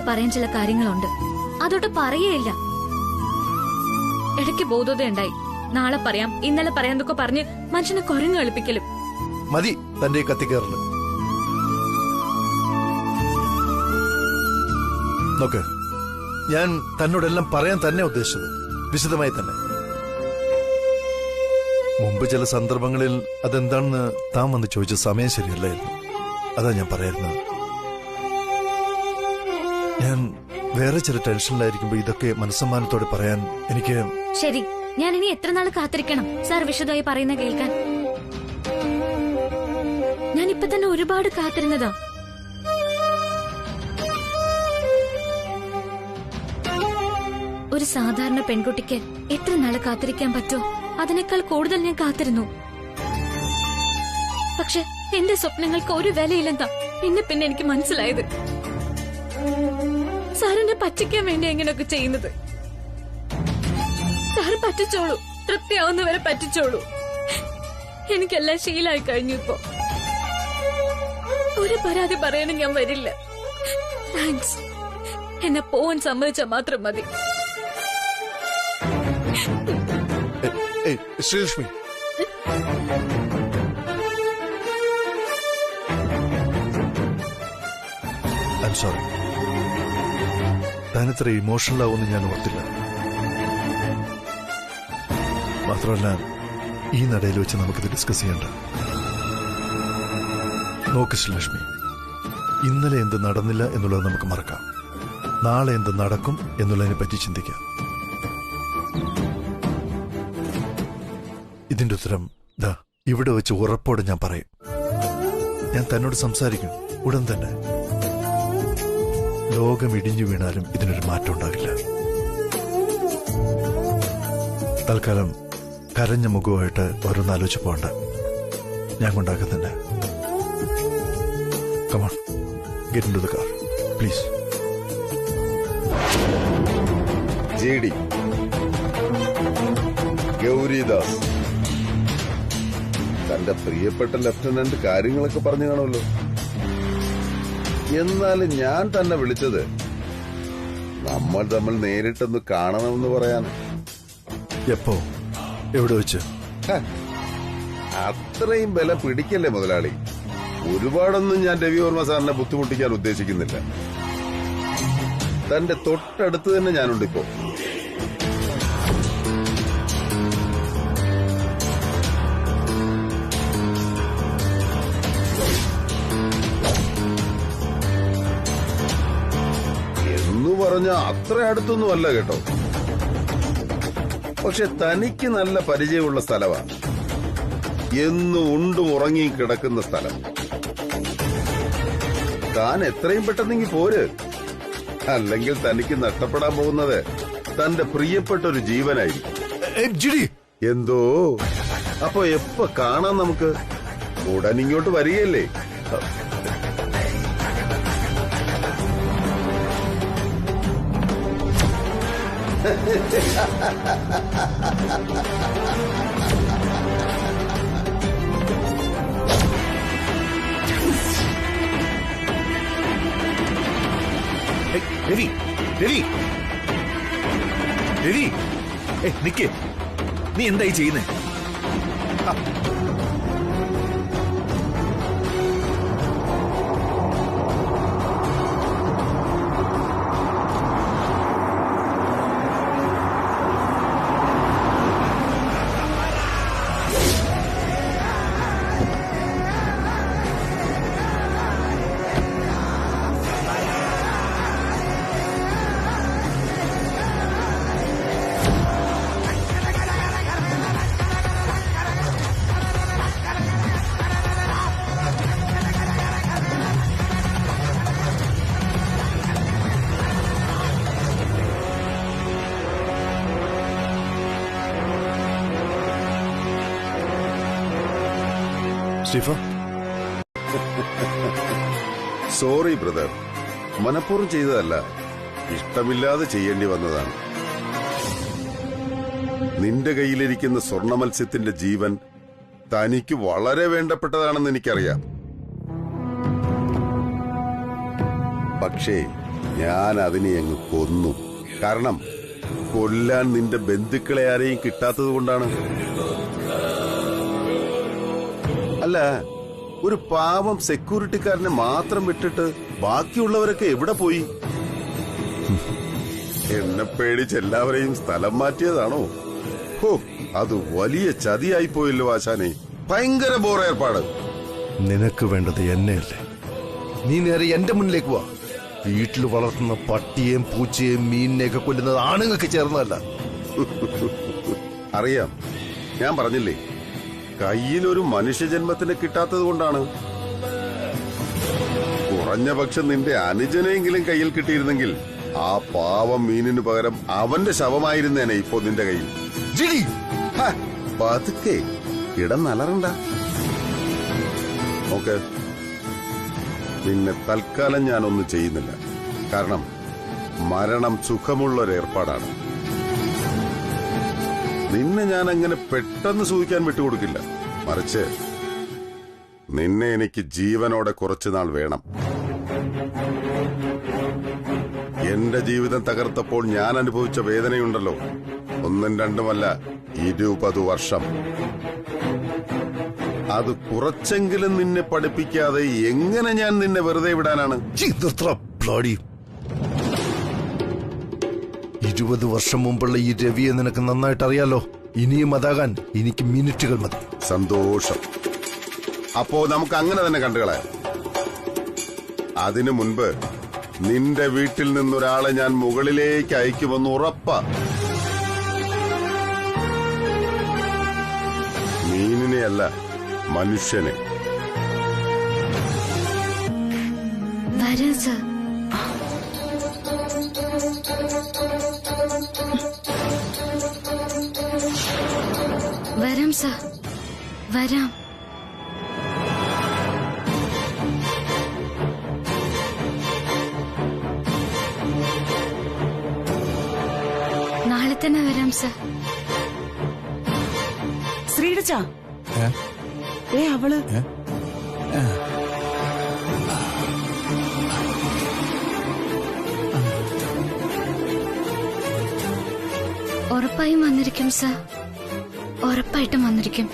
പറയാൻ ചില കാര്യങ്ങളുണ്ട്. അതോട്ട് പറയേയില്ല. ഇടയ്ക്ക് ബോധോദയുണ്ടായി. നാളെ പറയാം, ഇന്നലെ പറയാന്നൊക്കെ പറഞ്ഞ് മനുഷ്യനെ കുരങ്ങ് കളിപ്പിക്കലും. മതി തന്റെ കത്തിക്കേറല്. നോക്ക്, ഞാൻ തന്നോടെല്ലാം പറയാൻ തന്നെ ഉദ്ദേശിച്ചത്, വിശദമായി തന്നെ. മുമ്പ് ചില സന്ദർഭങ്ങളിൽ അതെന്താണെന്ന് താൻ വന്ന് ചോദിച്ച സമയം ശരിയല്ലായിരുന്നു. അതാ ഞാൻ പറയായിരുന്നത്. ഞാൻ വേറെ ചില ടെൻഷനിലായിരിക്കുമ്പോ ഇതൊക്കെ മനസ്സമ്മാനത്തോടെ പറയാൻ എനിക്ക്... ശരി, ഞാൻ ഇനി എത്ര നാൾ കാത്തിരിക്കണം സാർ വിശദമായി പറയുന്ന കേൾക്കാൻ? ഞാൻ ഇപ്പൊ തന്നെ ഒരുപാട് കാത്തിരുന്നതാ. ഒരു സാധാരണ പെൺകുട്ടിക്ക് എത്ര നാള് കാത്തിരിക്കാൻ പറ്റുമോ അതിനേക്കാൾ കൂടുതൽ ഞാൻ കാത്തിരുന്നു. പക്ഷെ എന്റെ സ്വപ്നങ്ങൾക്ക് ഒരു വിലയില്ലെന്താ പിന്നെ എനിക്ക് മനസ്സിലായത്. സാറിനെ പറ്റിക്കാൻ വേണ്ടി എങ്ങനെയൊക്കെ ചെയ്യുന്നത്. സാറ് പറ്റിച്ചോളൂ, തൃപ്തിയാവുന്നവരെ പറ്റിച്ചോളൂ. എനിക്കെല്ലാം ശീലമായി കഴിഞ്ഞു. ഇപ്പോ ഒരു പരാതി പറയാനും ഞാൻ വരില്ല. താങ്ക്സ്. എന്നെ പോവാൻ സമ്മതിച്ചാൽ മാത്രം മതി. Sreelakshmi, I'm sorry. താനിത്ര ഇമോഷണൽ ആവുമെന്ന് ഞാൻ ഓർത്തില്ല. മാത്രമല്ല, ഈ നടയിൽ വെച്ച് നമുക്കിത് ഡിസ്കസ് ചെയ്യണ്ട. നോക്ക് ശ്രീലക്ഷ്മി, ഇന്നലെ എന്ത് നടന്നില്ല എന്നുള്ളത് നമുക്ക് മറക്കാം. നാളെ എന്ത് നടക്കും എന്നുള്ളതിനെ പറ്റി ചിന്തിക്കാം. ഇതിന്റെ ഉത്തരം ദാ ഇവിടെ വെച്ച് ഉറപ്പോടെ ഞാൻ പറയും. ഞാൻ തന്നോട് സംസാരിക്കും ഉടൻ തന്നെ. ലോകം ഇടിഞ്ഞു വീണാലും ഇതിനൊരു മാറ്റം ഉണ്ടാകില്ല. തൽക്കാലം കരഞ്ഞ മുഖമായിട്ട് ഓരോന്നാലോചിച്ച് പോകണ്ട. ഞാൻ കൊണ്ടാക്കാൻ തന്നെ. Come on, get into the car, please. JD Gouridas, തന്റെ പ്രിയപ്പെട്ട ലെഫ്റ്റനന്റ് കാര്യങ്ങളൊക്കെ പറഞ്ഞു കാണുമല്ലോ. എന്നാലും ഞാൻ തന്നെ വിളിച്ചത് നമ്മൾ തമ്മിൽ നേരിട്ടൊന്ന് കാണണമെന്ന് പറയാൻ. എപ്പോ, എവിടെ വെച്ച്? അത്രയും ബലം പിടിക്കല്ലേ മുതലാളി. ഒരുപാടൊന്നും ഞാൻ രവിവർമ്മ സാറിനെ ബുദ്ധിമുട്ടിക്കാൻ ഉദ്ദേശിക്കുന്നില്ല. തന്റെ തൊട്ടടുത്ത് തന്നെ ഞാനുണ്ടിപ്പോ. എന്ന് പറഞ്ഞ അത്ര അടുത്തൊന്നും അല്ല കേട്ടോ. പക്ഷെ തനിക്ക് നല്ല പരിചയമുള്ള സ്ഥലമാണ്. എന്നും ഉണ്ടും ഉറങ്ങി കിടക്കുന്ന സ്ഥലം. താൻ എത്രയും പെട്ടെന്നെങ്കിൽ പോര്. അല്ലെങ്കിൽ തനിക്ക് നഷ്ടപ്പെടാൻ പോകുന്നത് തന്റെ പ്രിയപ്പെട്ട ഒരു ജീവനായിരിക്കും. എന്തോ അപ്പൊ എപ്പോ കാണാം നമുക്ക്? ഉടൻ ഇങ്ങോട്ട് വരികയല്ലേ? രവി, രവി, രവി, നിക്ക്. നീ എന്തായി ചെയ്യുന്നേ? സ്റ്റീഫ, സോറി ബ്രദർ, മനഃപൂർവ്വം ചെയ്തതല്ല, ഇഷ്ടമില്ലാതെ ചെയ്യേണ്ടി വന്നതാണ്. നിന്റെ കയ്യിലിരിക്കുന്ന സ്വർണ്ണ മത്സ്യത്തിന്റെ ജീവൻ തനിക്ക് വളരെ വേണ്ടപ്പെട്ടതാണെന്ന് എനിക്കറിയാം. പക്ഷേ ഞാൻ അതിനെ അങ്ങ് കൊന്നു. കാരണം കൊല്ലാൻ നിന്റെ ബന്ധുക്കളെ ആരെയും കിട്ടാത്തത് കൊണ്ടാണ്. അല്ല, ഒരു പാവം സെക്യൂരിറ്റിക്കാരനെ മാത്രം വിട്ടിട്ട് ബാക്കിയുള്ളവരൊക്കെ എവിടെ പോയി? എന്നെ പേടിച്ച് എല്ലാവരെയും സ്ഥലം മാറ്റിയതാണോ? ഹോ, അത് വലിയ ചതിയായി പോയല്ലോ ആശാനെ. ഭയങ്കര ബോറേർപ്പാട്. നിനക്ക് വേണ്ടത് എന്നെയല്ലേ? നീ നേരെ എന്റെ മുന്നിലേക്ക് വാ. വീട്ടിൽ വളർത്തുന്ന പട്ടിയെയും പൂച്ചയെയും മീനിനെയൊക്കെ കൊല്ലുന്നത് ആണുങ്ങൾക്ക് ചേർന്നതല്ല. അറിയാം, ഞാൻ പറഞ്ഞില്ലേ, കയ്യിലൊരു മനുഷ്യജന്മത്തിന് കിട്ടാത്തത് കൊണ്ടാണ്. കുറഞ്ഞ പക്ഷം നിന്റെ അനുജനെങ്കിലും കയ്യിൽ കിട്ടിയിരുന്നെങ്കിൽ ആ പാവം മീനിന് പകരം അവന്റെ ശവമായിരുന്നേനെ ഇപ്പോ നിന്റെ കയ്യിൽ. പതുക്കെ കിടന്നലറണ്ട. ഓക്കെ, പിന്നെ തൽക്കാലം ഞാനൊന്നും ചെയ്യുന്നില്ല. കാരണം മരണം സുഖമുള്ളൊരേർപ്പാടാണ്. നിന്നെ ഞാൻ അങ്ങനെ പെട്ടെന്ന് സൂഹിക്കാൻ വിട്ടുകൊടുക്കില്ല. മറിച്ച് നിന്നെ എനിക്ക് ജീവനോടെ കുറച്ചുനാൾ വേണം. എന്റെ ജീവിതം തകർത്തപ്പോൾ ഞാൻ അനുഭവിച്ച വേദനയുണ്ടല്ലോ, 1 2 20 വർഷം. അത് കുറച്ചെങ്കിലും നിന്നെ പഠിപ്പിക്കാതെ എങ്ങനെ ഞാൻ നിന്നെ വെറുതെ വിടാനാണ്? 20 വർഷം മുമ്പുള്ള ഈ രവിയെ നിനക്ക് നന്നായിട്ട് അറിയാലോ. ഇനിയും അതാകാൻ എനിക്ക് മിനിറ്റുകൾ മതി. സന്തോഷം. അപ്പോ നമുക്ക് അങ്ങനെ തന്നെ കണ്ടുകളയാം. അതിനു മുൻപ് നിന്റെ വീട്ടിൽ നിന്നൊരാളെ ഞാൻ മുകളിലേക്ക് അയക്കുമെന്ന് ഉറപ്പാ. മീനിനെയല്ല, മനുഷ്യനെ. വരാം സർ. വരാം സർ, വരാം. നാളെ തന്നെ വരാം സർ. ശ്രീടച്ച, അവള് ഉറപ്പായും വന്നിരിക്കും സർ, ഉറപ്പായിട്ടും വന്നിരിക്കും.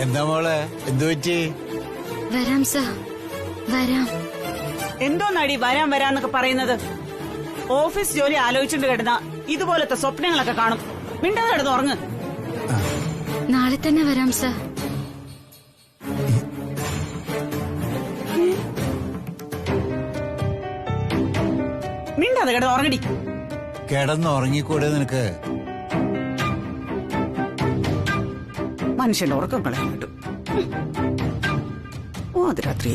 എന്താ മോളെ, എന്തു പറ്റി? വരാം സർ, വരാം. എന്തോന്നാടി വരാൻ വരാന്നൊക്കെ പറയുന്നത്? ഓഫീസ് ജോലി ആലോചിച്ചുകൊണ്ട് കിടന്ന ഇതുപോലത്തെ സ്വപ്നങ്ങളൊക്കെ കാണും. മിണ്ടാതെ കിടന്ന് ഉറങ്ങ്. നാളെ തന്നെ വരാം സർ. മിണ്ടാതെ കിടന്ന് ഉറങ്ങടി. കിടന്ന് ഉറങ്ങിക്കൂടെ നിനക്ക്? മനുഷ്യന്റെ ഉറക്കം കളയാൻ കിട്ടും. ഓ, അത് രാത്രി.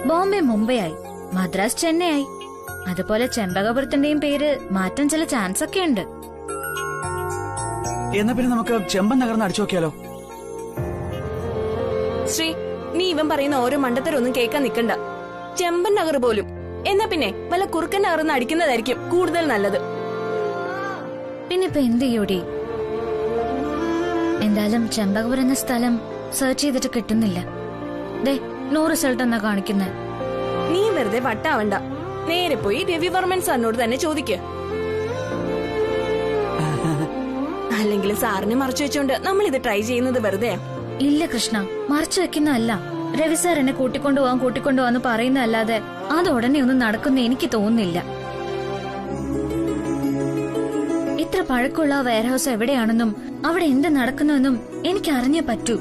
ബോംബെ മുംബൈ ആയി, മദ്രാസ് ചെന്നൈ ആയി. അതുപോലെ ചെമ്പകപുരത്തിന്റെയും പേര് മാറ്റാൻ ചില ചാൻസ് ഒക്കെ ഉണ്ട്. എന്നാ പിന്നെ നമുക്ക് ചെമ്പൻ നഗർന്ന് അടിച്ചു നോക്കിയാലോ? ശ്രീ, നീ ഇവൻ പറയുന്ന ഓരോ മണ്ടത്തരൊന്നും കേൾക്കാൻ നിക്കണ്ട. ചെമ്പൻ നഗർ പോലും. എന്നാ പിന്നെ വല്ല കുറുക്കൻ നഗർന്ന് അടിക്കുന്നതായിരിക്കും കൂടുതൽ നല്ലത്. പിന്നെ ഇപ്പൊ എന്ത് ചെയ്യൂടി? എന്തായാലും ചെമ്പകപുരം എന്ന സ്ഥലം സെർച്ച് ചെയ്തിട്ട് കിട്ടുന്നില്ല. ദേ, നോ റിസൾട്ട് എന്നാ കാണിക്കുന്നത്. നീ വെറുതെ വട്ടാവണ്ട. നേരെ പോയി രവിവർമ്മൻ സാറിനോട് തന്നെ ചോദിക്ക്. അല്ലെങ്കിൽ സാറിനെ മറച്ചു വെച്ചോണ്ട് നമ്മൾ ഇത് ട്രൈ ചെയ്യുന്നത് വെറുതെ. ഇല്ല കൃഷ്ണ, മറച്ചു വെക്കുന്നതല്ല. രവി സാർ എന്നെ കൂട്ടിക്കൊണ്ടുപോവാന്ന് പറയുന്നതല്ലാതെ അത് ഉടനെ ഒന്നും നടക്കുന്ന എനിക്ക് തോന്നുന്നില്ല. ഇത്ര പഴക്കമുള്ള വെയർഹൌസ് എവിടെയാണെന്നും അവിടെ എന്ത് നടക്കുന്നുവെന്നും എനിക്ക് അറിഞ്ഞേ പറ്റൂ.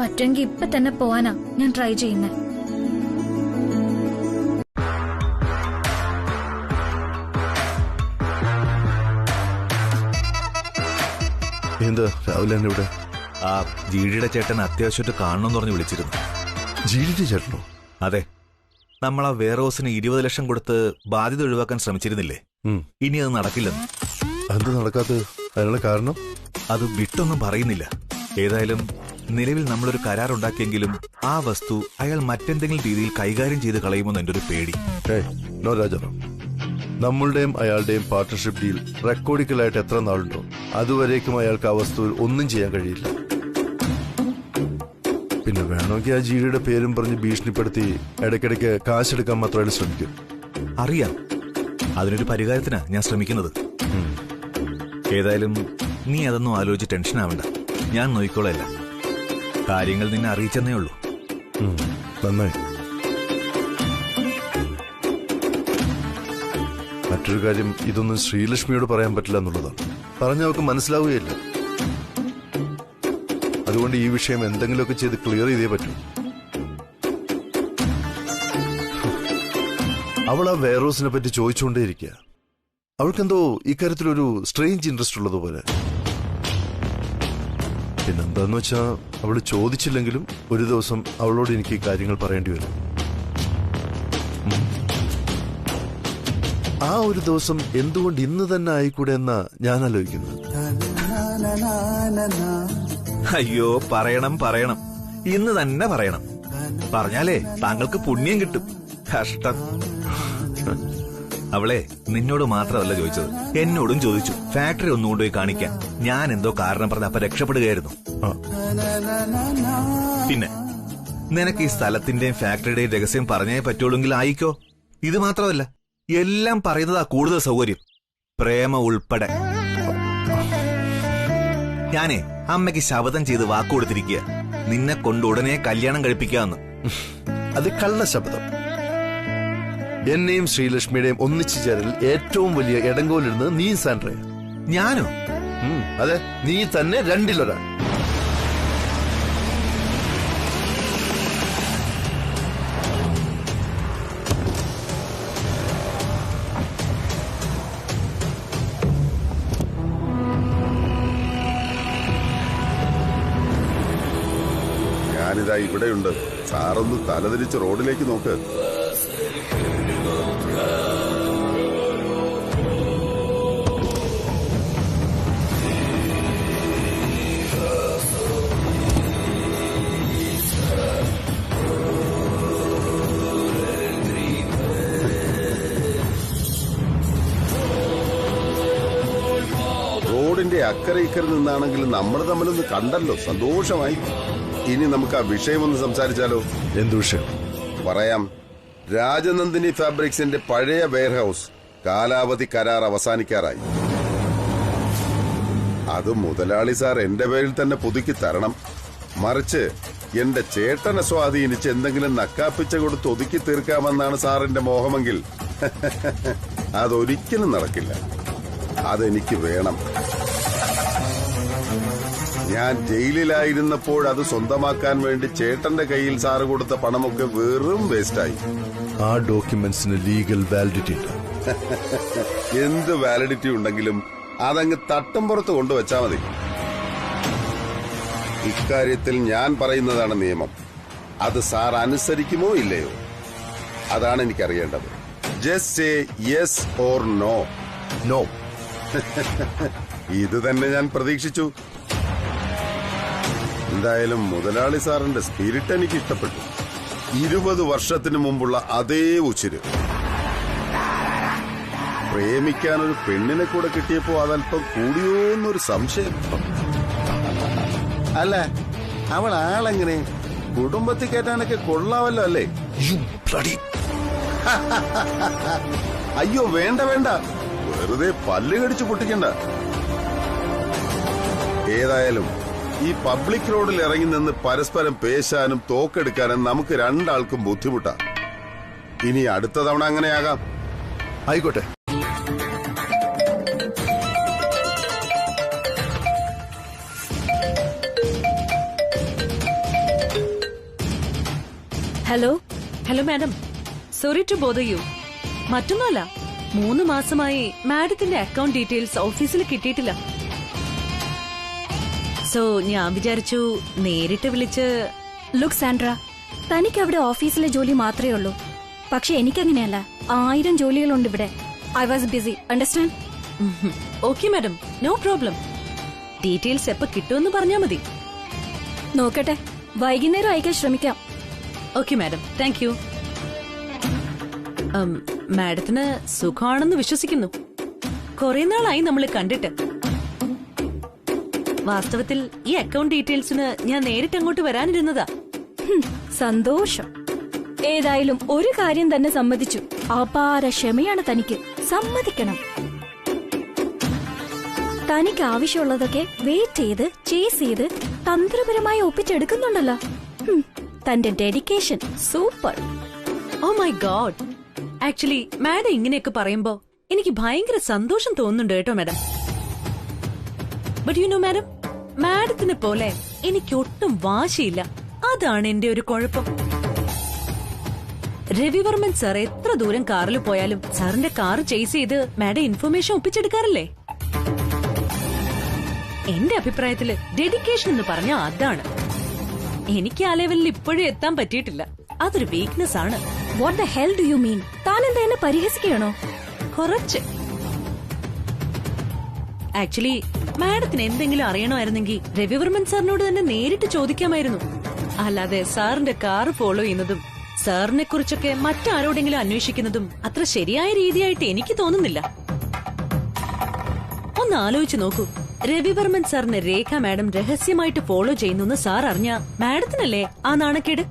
പറ്റുമെങ്കിൽ ഇപ്പൊ തന്നെ പോവാനാ ഞാൻ ട്രൈ ചെയ്യുന്നത്. എന്താ രാവിലെ തന്നെ ഇവിടെ? ആ ജിഡിയുടെ ചേട്ടൻ അത്യാവശ്യമായിട്ട് കാണണമെന്ന് പറഞ്ഞ് വിളിച്ചിരുന്നു. ജിഡിയുടെ ചേട്ടനോ? അതെ, നമ്മൾ ആ വെയർ ഹൗസിന് 20 ലക്ഷം കൊടുത്ത് ബാധ്യത ഒഴിവാക്കാൻ ശ്രമിച്ചിരുന്നില്ലേ? ഇനി അത് നടക്കില്ലെന്ന്. അത് നടക്കാത്തത് അതിനുള്ള കാരണം? അത് വിട്ടൊന്നും പറയുന്നില്ല. ഏതായാലും നിലവിൽ നമ്മളൊരു കരാറുണ്ടാക്കിയെങ്കിലും ആ വസ്തു അയാൾ മറ്റെന്തെങ്കിലും രീതിയിൽ കൈകാര്യം ചെയ്ത് കളയുമെന്ന് എന്റെ ഒരു പേടി. നോ രാജാറാം, നമ്മളുടെയും അയാളുടെയും പാർട്ണർഷിപ്പ് ഡീൽ റെക്കോർഡിക്കലായിട്ട് എത്ര നാളുണ്ടോ അതുവരേക്കും അയാൾക്ക് ആ വസ്തുവിൽ ഒന്നും ചെയ്യാൻ കഴിയില്ല. പിന്നെ വേണമെങ്കിൽ ആ ജിഡിയുടെ പേരും പറഞ്ഞ് ഭീഷണിപ്പെടുത്തി ഇടയ്ക്കിടയ്ക്ക് കാശെടുക്കാൻ മാത്രമേ ശ്രമിക്കും. അറിയാം, അതിനൊരു പരിഹാരത്തിനാ ഞാൻ ശ്രമിക്കുന്നത്. ഏതായാലും നീ അതൊന്നും ആലോചിച്ച് ടെൻഷൻ ആവണ്ട, ഞാൻ നോക്കിക്കോളല്ല. കാര്യങ്ങൾ നിന്നെ അറിയിച്ചെന്നേ ഉള്ളൂ. നന്നായി. മറ്റൊരു കാര്യം, ഇതൊന്നും ശ്രീലക്ഷ്മിയോട് പറയാൻ പറ്റില്ല എന്നുള്ളതാണ്. പറഞ്ഞവർക്ക് മനസ്സിലാവുകയില്ല. അതുകൊണ്ട് ഈ വിഷയം എന്തെങ്കിലുമൊക്കെ ചെയ്ത് ക്ലിയർ ചെയ്തേ പറ്റൂ. അവൾ ആ വെയർഹൗസിനെ പറ്റി ചോദിച്ചുകൊണ്ടേയിരിക്കുക. അവൾക്കെന്തോ ഇക്കാര്യത്തിലൊരു സ്ട്രേഞ്ച് ഇൻട്രസ്റ്റ് ഉള്ളതുപോലെ. പിന്നെന്താന്ന് വെച്ചാ അവള് ചോദിച്ചില്ലെങ്കിലും ഒരു ദിവസം അവളോട് എനിക്ക് ഈ കാര്യങ്ങൾ പറയേണ്ടി വരും. ആ ഒരു ദിവസം എന്തുകൊണ്ട് ഇന്ന് തന്നെ ആയിക്കൂടെ എന്നാ ഞാൻ ആലോചിക്കുന്നത്. അയ്യോ, പറയണം പറയണം, ഇന്ന് തന്നെ പറയണം. പറഞ്ഞാലേ താങ്കൾക്ക് പുണ്യം കിട്ടും. കഷ്ടം. അവളെ നിന്നോട് മാത്രമല്ല ചോദിച്ചത്, എന്നോടും ചോദിച്ചു. ഫാക്ടറി ഒന്നും കൊണ്ടുപോയി കാണിക്കാൻ. ഞാൻ എന്തോ കാരണം പറഞ്ഞ അപ്പൊ രക്ഷപ്പെടുകയായിരുന്നു. പിന്നെ നിനക്ക് ഈ സ്ഥലത്തിന്റെയും ഫാക്ടറിയുടെയും രഹസ്യം പറഞ്ഞേ പറ്റുള്ളൂങ്കിൽ ആയിക്കോ. ഇത് മാത്രമല്ല, എല്ലാം പറയുന്നതാ കൂടുതൽ സൗകര്യം, പ്രേമ ഉൾപ്പെടെ. ഞാനേ അമ്മയ്ക്ക് ശപഥം ചെയ്ത് വാക്കുകൊടുത്തിരിക്കുക, നിന്നെ കൊണ്ട് ഉടനെ കല്യാണം കഴിപ്പിക്കാമെന്ന്. അത് കള്ള ശബ്ദം. എന്നെയും ശ്രീലക്ഷ്മിയുടെയും ഒന്നിച്ചു ചേരൽ ഏറ്റവും വലിയ ഇടങ്കോലിരുന്നത് നീ സാൻഡ്രയ. ഞാനോ? അതെ, നീ തന്നെ രണ്ടിലൊരാൾ. ഞാനിതാ ഇവിടെയുണ്ട്. സാറൊന്ന് തലതിരിച്ച് റോഡിലേക്ക് നോക്ക്. റോഡിന്റെ അക്കരെ ഇക്കരെ നിന്നാണെങ്കിലും നമ്മൾ തമ്മിലൊന്ന് കണ്ടല്ലോ, സന്തോഷമായി. ഇനി നമുക്ക് ആ വിഷയമൊന്ന് സംസാരിച്ചാലോ? എന്തു വിഷയം? പറയാം. രാജനന്ദിനി ഫാബ്രിക്സിന്റെ പഴയ വെയർഹൌസ് കാലാവധി കരാർ അവസാനിക്കാറായി. അത് മുതലാളി സാർ എന്റെ പേരിൽ തന്നെ പുതുക്കി തരണം. മറിച്ച് എന്റെ ചേട്ടനെ സ്വാധീനിച്ച് എന്തെങ്കിലും നക്കാപ്പിച്ച കൊടുത്ത് ഒതുക്കി തീർക്കാമെന്നാണ് സാറിന്റെ മോഹമെങ്കിൽ അതൊരിക്കലും നടക്കില്ല. അതെനിക്ക് വേണം. ഞാൻ ജയിലിലായിരുന്നപ്പോൾ അത് സ്വന്തമാക്കാൻ വേണ്ടി ചേട്ടന്റെ കയ്യിൽ സാറ് കൊടുത്ത പണമൊക്കെ വെറും വേസ്റ്റായി. ആ ഡോക്യുമെന്റ്സിന് ലീഗൽ വാലിഡിറ്റി ഉണ്ട്. എന്ത് വാലിഡിറ്റി ഉണ്ടെങ്കിലും അതങ്ങ് തട്ടുംപുറത്ത് കൊണ്ടുവച്ചാ മതി. ഇക്കാര്യത്തിൽ ഞാൻ പറയുന്നതാണ് നിയമം. അത് സാർ അനുസരിക്കുമോ ഇല്ലയോ, അതാണ് എനിക്കറിയേണ്ടത്. Just say yes or no. No. ഇത് തന്നെ ഞാൻ പ്രതീക്ഷിച്ചു. എന്തായാലും മുതലാളി സാറിന്റെ സ്പിരിറ്റ് എനിക്ക് ഇഷ്ടപ്പെട്ടു. 20 വർഷത്തിന് മുമ്പുള്ള അതേ ഉച്ചിര്. പ്രേമിക്കാനൊരു പെണ്ണിനെ കൂടെ കിട്ടിയപ്പോ അതല്പം കൂടിയോന്നൊരു സംശയം. അല്ല, അവൾ ആളെങ്ങനെ? കുടുംബത്തിൽ കയറ്റാനൊക്കെ കൊള്ളാവല്ലോ അല്ലേ? അയ്യോ വേണ്ട വേണ്ട, വെറുതെ പല്ല് കടിച്ചു പൊട്ടിക്കണ്ട. ഏതായാലും ഈ പബ്ലിക് റോഡിൽ ഇറങ്ങി നിന്ന് പരസ്പരം പേശാനും തോക്കെടുക്കാനും നമുക്ക് രണ്ടാൾക്കും ബുദ്ധിമുട്ടാ. ഇനി അടുത്ത തവണ അങ്ങനെയാകാം. ആയിക്കോട്ടെ. Hello hello madam, sorry to bother you. മറ്റൊന്നുമല്ല, 3 മാസമായി മാഡത്തിന്റെ അക്കൗണ്ട് ഡീറ്റെയിൽസ് ഓഫീസിൽ കിട്ടിയിട്ടില്ല. സോ ഞാൻ വിചാരിച്ചു നേരിട്ട് വിളിച്ച്. ലുക്ക് സാൻഡ്ര, തനിക്ക് അവിടെ ഓഫീസിലെ ജോലി മാത്രമേ ഉള്ളൂ. പക്ഷെ എനിക്കങ്ങനെയല്ല, 1000 ജോലികളുണ്ട് ഇവിടെ. I was busy, understand? Okay madam, no problem. Details എപ്പോ കിട്ടുമെന്ന് പറഞ്ഞാൽ മതി. നോക്കട്ടെ, വൈകുന്നേരം അയക്കാൻ ശ്രമിക്കാം. Okay madam, thank you. മാഡത്തിന് സുഖമാണെന്ന് വിശ്വസിക്കുന്നു. കുറെ നാളായി നമ്മൾ കണ്ടിട്ട്. വാസ്തവത്തിൽ ഈ അക്കൗണ്ട് ഡീറ്റെയിൽസിന് ഞാൻ നേരിട്ട് അങ്ങോട്ട് വരാനിരുന്നതാ. സന്തോഷം. ഏതായാലും ഒരു കാര്യം തന്നെ സമ്മതിച്ചു. അപാര ക്ഷമയാണ് തനിക്ക്, സമ്മതിക്കണം. തനിക്ക് ആവശ്യമുള്ളതൊക്കെ വെയിറ്റ് ചെയ്ത് ചേസ് ചെയ്ത് തന്ത്രപരമായി ഒപ്പിച്ചെടുക്കുന്നുണ്ടല്ലോ. തന്റെ dedication super. Oh my god. Actually madam ഇങ്ങനെയൊക്കെ പറയുമ്പോ എനിക്ക് ഭയങ്കര സന്തോഷം തോന്നുന്നുണ്ട് കേട്ടോ madam. But you know madam, മാഡത്തിനെ പോലെ എനിക്ക് ഒട്ടും വാശിയില്ല. അതാണ് എന്റെ ഒരു കുഴപ്പം. രവിവർമ്മൻ സാർ എത്ര ദൂരം കാറിൽ പോയാലും സാറിന്റെ കാർ ചേസ് ചെയ്ത് മാഡം ഇൻഫർമേഷൻ ഒപ്പിച്ചെടുക്കാറില്ലേ? എന്റെ അഭിപ്രായത്തില് ഡെഡിക്കേഷൻ എന്ന് പറഞ്ഞ അതാണ്. എനിക്ക് ആ ലെവലിൽ ഇപ്പോഴും എത്താൻ പറ്റിയിട്ടില്ല. അതൊരു വീക്ക്നെസ് ആണ്. What the hell do you mean? താൻ എന്താ എന്നെ പരിഹസിക്കുകയാണോ? കുറച്ച്. ആക്ച്വലി മാഡത്തിന് എന്തെങ്കിലും അറിയണമായിരുന്നെങ്കിൽ രവിവർമ്മൻ സാറിനോട് തന്നെ നേരിട്ട് ചോദിക്കാമായിരുന്നു. അല്ലാതെ സാറിന്റെ കാർ ഫോളോ ചെയ്യുന്നതും സാറിനെ കുറിച്ചൊക്കെ മറ്റാരോടെങ്കിലും അന്വേഷിക്കുന്നതും അത്ര ശരിയായ രീതിയായിട്ട് എനിക്ക് തോന്നുന്നില്ല. ഒന്ന് ആലോചിച്ച് നോക്കൂ. രവിവർമ്മൻ സാറിന് രേഖ മാഡം രഹസ്യമായിട്ട് ഫോളോ ചെയ്യുന്നു സാർ അറിഞ്ഞ മാഡത്തിനല്ലേ ആ നാണക്കേട്?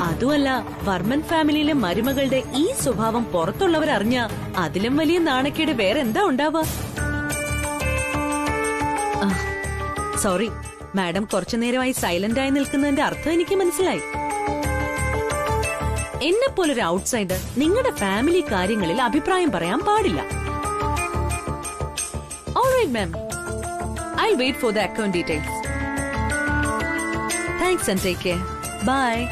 അതുമല്ല, വർമ്മൻ ഫാമിലിയിലെ മരുമകളുടെ ഈ സ്വഭാവം പുറത്തുള്ളവരറിഞ്ഞ അതിലും വലിയ നാണക്കേട് വേറെ എന്താ ഉണ്ടാവുക? സോറി മാഡം, കുറച്ചു നേരമായി സൈലന്റ് ആയി നിൽക്കുന്നതിന്റെ അർത്ഥം എനിക്ക് മനസ്സിലായി. എന്നെ പോലൊരു ഔട്ട്സൈഡർ നിങ്ങളുടെ ഫാമിലി കാര്യങ്ങളിൽ അഭിപ്രായം പറയാൻ പാടില്ല. Alright, ma'am. I'll wait for the account details. Thanks and take care. Bye.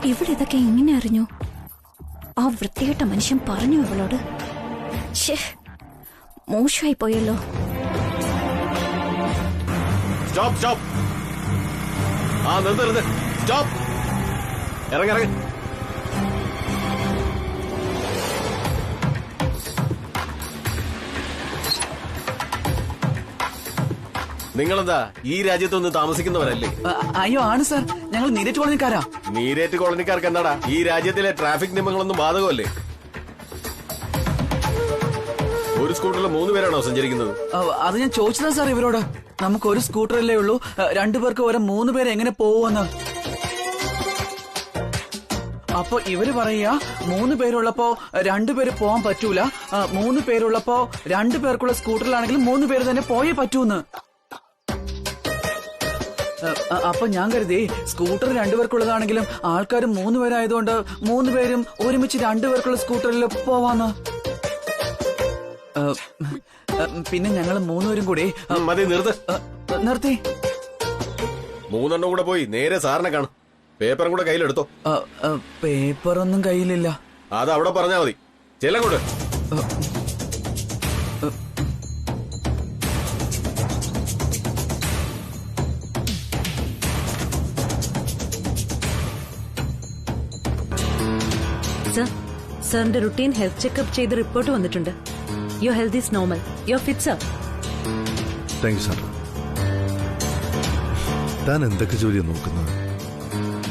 ഇവിടെ ഇതൊക്കെ എങ്ങനെ അറിഞ്ഞു? ആ വൃത്തികെട്ട മനുഷ്യൻ പറഞ്ഞു അവളോട്. മോശമായി പോയല്ലോ. Stop stop. ആ നിർത്ത്. സ്റ്റോപ്പ്. ഇറങ്ങി. നിങ്ങളെന്താ ഈ രാജ്യത്തൊന്ന് താമസിക്കുന്നവരല്ലേ? അയ്യോ ആണ് സാർ, ഞങ്ങൾ നീരേറ്റ് കോളനിക്കാരാ. നീരേറ്റ് കോളനിക്കാർക്ക് എന്താടാ ഈ രാജ്യത്തിലെ ട്രാഫിക് നിയമങ്ങളൊന്നും ബാധകമല്ലേ? ഒരു സ്കൂട്ടറിൽ 3 പേരാണോ സഞ്ചരിക്കുന്നത്? അത് ഞാൻ ചോദിച്ചതാ സാർ ഇവരോട്. നമുക്ക് ഒരു സ്കൂട്ടറല്ലേ ഉള്ളൂ, 2 പേർക്ക് വരെ 3 പേര് എങ്ങനെ പോവുമെന്ന്. അപ്പൊ ഇവര് പറയാ 3 പേരുള്ളപ്പോ 2 പേര് പോവാൻ പറ്റൂല, 3 പേരുള്ളപ്പോ 2 പേർക്കുള്ള സ്കൂട്ടറിലാണെങ്കിലും 3 പേര് തന്നെ പോയേ പറ്റൂന്ന്. അപ്പൊ ഞാൻ കരുതി സ്കൂട്ടർ 2 പേർക്കുള്ളതാണെങ്കിലും ആൾക്കാർ 3 പേരായതുകൊണ്ട് 3 പേരും ഒരുമിച്ച് 2 പേർക്കുള്ള സ്കൂട്ടറിൽ പോവാന്ന്. പിന്നെ ഞങ്ങൾ 3 പേരും കൂടി മതി, നിർത്തി. 3 എണ്ണം കൂടെ പോയി നേരെ സാറിനെ കാണും. പേപ്പറും കൂടെ കയ്യിലെടുത്തോ. പേപ്പറൊന്നും കയ്യിലില്ല. അത് അവിടെ പറഞ്ഞാ മതി. ചെല്ലങ്ങോട്ട്. സർ, സാറിന്റെ റുട്ടീൻ ഹെൽത്ത് ചെക്കപ്പ് ചെയ്ത് റിപ്പോർട്ട് വന്നിട്ടുണ്ട്. Your health is normal. Your fit sir. Thank you sir. താൻ എന്തൊക്കെ ജോലിയാണ് നോക്കുന്നത്?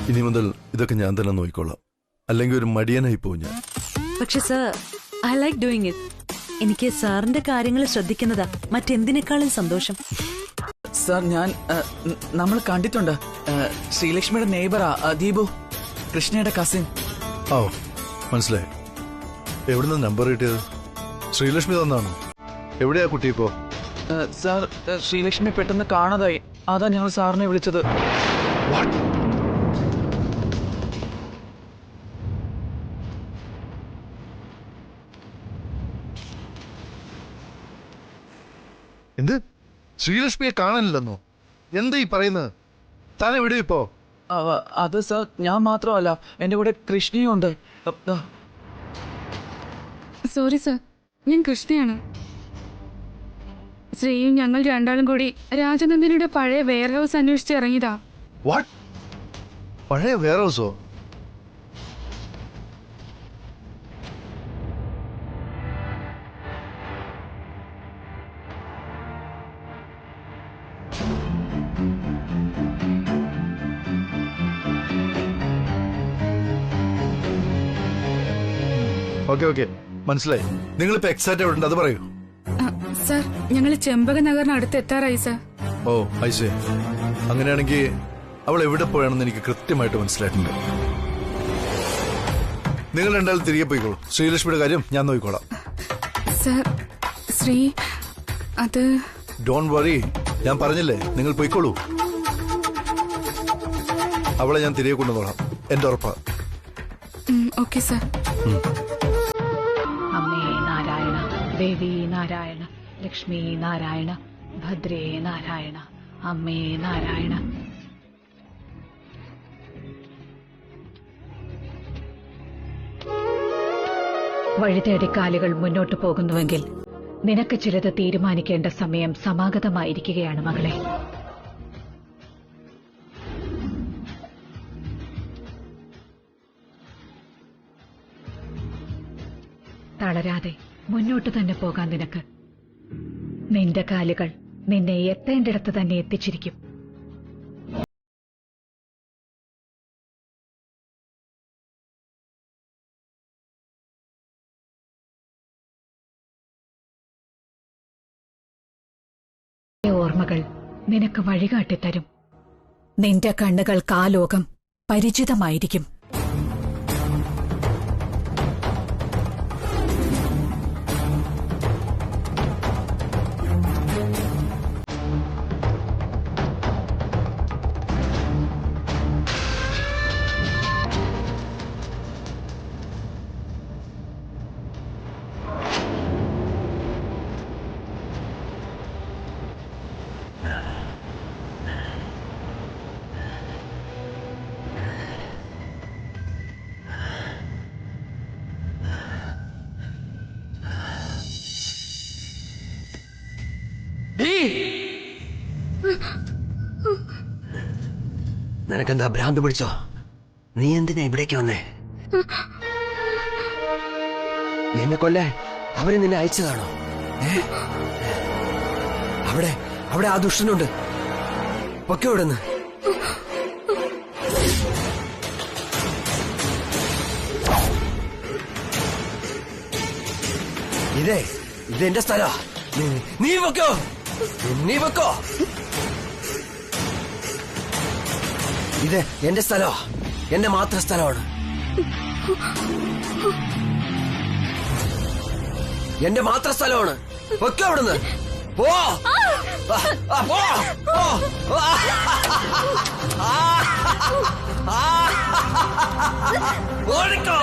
ഇനി മുതൽ ഇതൊക്കെ ഞാൻ തന്നെ നോക്കിക്കോളാം. അല്ലെങ്കിൽ ഒരു മടിയനായി പോവും ഞാൻ. പക്ഷെ sir, I like doing it. എനിക്ക് സാറിന്റെ കാര്യങ്ങൾ ശ്രദ്ധിക്കുന്നതാ മറ്റെന്തിനേക്കാളും സന്തോഷം. സാർ നമ്മൾ കണ്ടിട്ടുണ്ട്. ശ്രീലക്ഷ്മിയുടെ നെയ്ബറാ ദീപു, കൃഷ്ണയുടെ കസിൻ. ഓ, മനസ്സിലായി. എവിടുന്ന നമ്പർ കിട്ടിയത്? ശ്രീലക്ഷ്മി തന്നാണോ? എവിടെയാ കുട്ടി ഇപ്പോ? സാർ, ശ്രീലക്ഷ്മി പെട്ടെന്ന് കാണാതായി. അതാ ഞങ്ങൾ സാറിനെ വിളിച്ചത്. എന്ത്? ശ്രീലക്ഷ്മിയെ കാണാനില്ലെന്നോ? എന്താ ഈ പറയുന്നത്? താൻ എവിടെ ഇപ്പോ? അത് സാർ, ഞാൻ മാത്രമല്ല, എന്റെ കൂടെ കൃഷ്ണയും ഉണ്ട്. സോറി സർ, ഞാൻ കൃഷ്ണയാണ്. ശ്രീയും ഞങ്ങൾ 2 കൂടി രാജനന്ദിനിയുടെ പഴയ വെയർ ഹൗസ് അന്വേഷിച്ച് ഇറങ്ങിയതാ. വാട്ട്? പഴയ വെയർ ഹൗസോ? ഓക്കെ മനസ്സിലായി. നിങ്ങളിപ്പോ എക്സാക്ട് എവിടെ ഉണ്ട് അത് പറയൂ. സർ ഞങ്ങൾ ചെമ്പക നഗറിനടുത്ത് എത്താറായി സർ. ഓ ഐസേ, അങ്ങനെയാണെങ്കിൽ അവൾ എവിടെ പോയാണെന്ന് എനിക്ക് കൃത്യമായിട്ട് മനസ്സിലായിട്ടുണ്ട്. നിങ്ങൾ രണ്ടാളും തിരികെ പോയിക്കോളൂ. ശ്രീലക്ഷ്മിയുടെ കാര്യം ഞാൻ നോക്കിക്കോളാം. സർ ശ്രീ അത് ഡോണ്ട് വറി, ഞാൻ പറഞ്ഞില്ലേ നിങ്ങൾ പോയിക്കോളൂ. അവളെ ഞാൻ തിരികെ കൊണ്ടുപോകാം, എന്റെ ഉറപ്പാ. Okay sir. അമ്മേ നാരായണ, ദേവി നാരായണ, ലക്ഷ്മി നാരായണ, ഭദ്രേ നാരായണ, അമ്മേ നാരായണ. വഴിതേടി കാലുകൾ മുന്നോട്ടു പോകുന്നുവെങ്കിൽ നിനക്ക് ചിലത് തീരുമാനിക്കേണ്ട സമയം സമാഗതമായിരിക്കുകയാണ് മകളെ. തളരാതെ മുന്നോട്ട് തന്നെ പോകാൻ നിനക്ക്. നിന്റെ കാലുകൾ നിന്നെ എത്തേണ്ടിടത്ത് തന്നെ എത്തിച്ചിരിക്കും. ഓർമ്മകൾ നിനക്ക് വഴികാട്ടിത്തരും. നിന്റെ കണ്ണുകൾക്ക് ആ ലോകം പരിചിതമായിരിക്കും. നിനക്കെന്താ ഭ്രാന്ത് പിടിച്ചോ? നീ എന്തിനാ ഇവിടേക്ക് വന്നേ? എന്നെ കൊല്ലാൻ അവര് നിന്നെ അയച്ചതാണോ? അവിടെ ആ ദുഷ്ടനുണ്ട്. പൊക്കെ ഇവിടുന്ന്. ഇതെന്റെ സ്ഥലോ. നീ പൊക്കോ. ഇത് എന്റെ സ്ഥലോ, എന്റെ മാത്രം സ്ഥലമാണ്. എന്റെ മാത്രം സ്ഥലമാണ്. പൊക്കോ അവിടുന്ന്. പോ. ഓടിക്കോ.